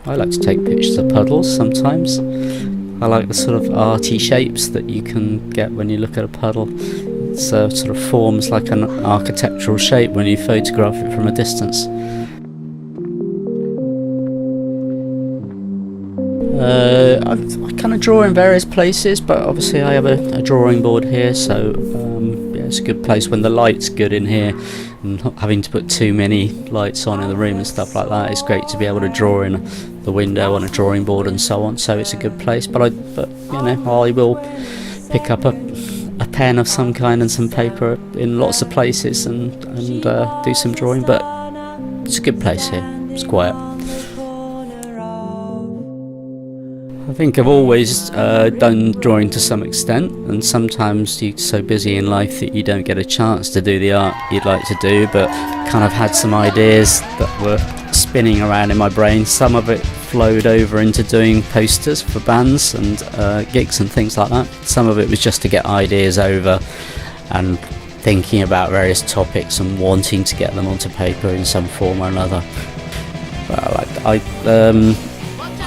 I like to take pictures of puddles sometimes. I like the sort of arty shapes that you can get when you look at a puddle. It sort of forms like an architectural shape when you photograph it from a distance. I kind of draw in various places, but obviously I have a drawing board here, so yeah, it's a good place when the light's good in here, and not having to put too many lights on in the room and stuff like that. It's great to be able to draw in the window on a drawing board and so on, so it's a good place. But you know, I will pick up a pen of some kind and some paper in lots of places and do some drawing, but it's a good place here. It's quiet. I think I've always done drawing to some extent, and sometimes you're so busy in life that you don't get a chance to do the art you'd like to do, but kind of had some ideas that were spinning around in my brain. Some of it flowed over into doing posters for bands and gigs and things like that. Some of it was just to get ideas over and thinking about various topics and wanting to get them onto paper in some form or another.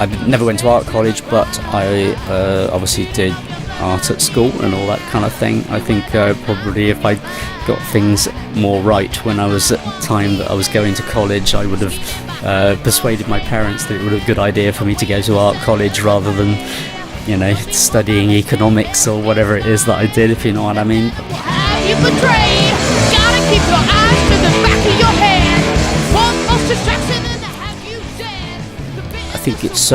I never went to art college, but I obviously did art at school and all that kind of thing. I think probably if I got things more right when I was at the time that I was going to college, I would have persuaded my parents that it would be a good idea for me to go to art college rather than, you know, studying economics or whatever it is that I did, if you know what I mean. You betrayed, gotta keep your eyes to the back of your head. One most distraction and have you dead. I think it's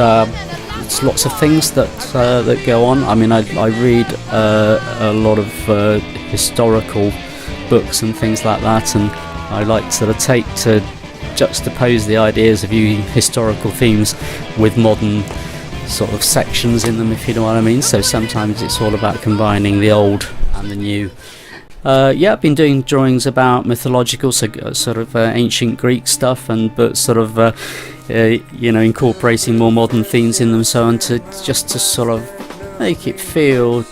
lots of things that go on. I mean, I read a lot of historical books and things like that, and I like to juxtapose the ideas of using historical themes with modern sort of sections in them, if you know what I mean. So sometimes it's all about combining the old and the new. Yeah, I've been doing drawings about mythological, so sort of ancient Greek stuff, but sort of you know, incorporating more modern themes in them, so on, to sort of make it feel,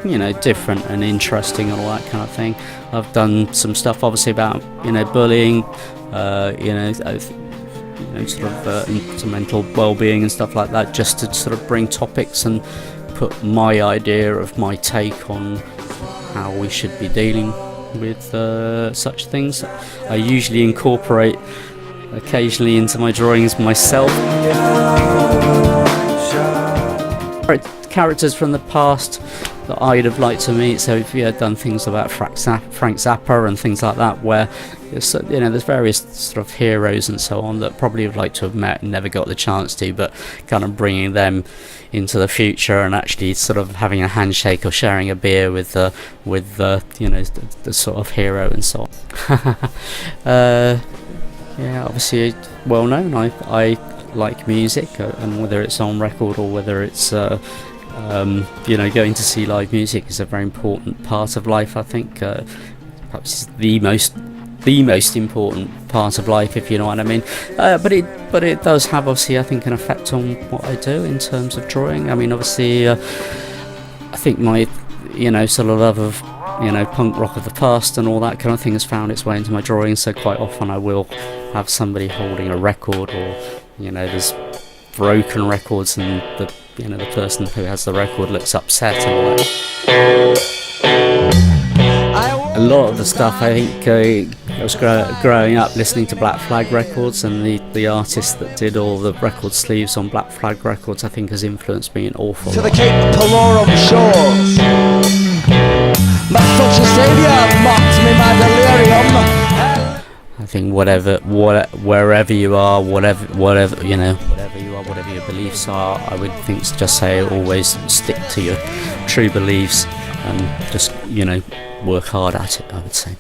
you know, different and interesting and all that kind of thing. I've done some stuff obviously about, you know, bullying, you know, sort of some mental well-being and stuff like that, just to sort of bring topics and put my idea of my take on how we should be dealing with such things. I usually incorporate occasionally into my drawings myself characters from the past that I'd have liked to meet. So if you had done things about Frank Zappa and things like that, where you know, there's various sort of heroes and so on that probably would like to have met and never got the chance to, but kind of bringing them into the future and actually sort of having a handshake or sharing a beer with the you know, the sort of hero and so on. Yeah, obviously well known. I like music, and whether it's on record or whether it's you know, going to see live music is a very important part of life. I think perhaps the most important part of life, if you know what I mean. But it does have, obviously, I think, an effect on what I do in terms of drawing. I mean, obviously, I think my, you know, sort of love of, you know, punk rock of the past and all that kind of thing has found its way into my drawing. So quite often I will have somebody holding a record, or, you know, there's broken records and the, you know, the person who has the record looks upset and all that. A lot of the stuff, I think, I was growing up listening to Black Flag records, and the artist that did all the record sleeves on Black Flag records, I think, has influenced me an awful lot. To the Cape Palorum shores, my social saviour mocked me my delirium. I think wherever you are, whatever you know, whatever you are, whatever your beliefs are, I would think, just say, always stick to your true beliefs and just, you know, work hard at it, I would say.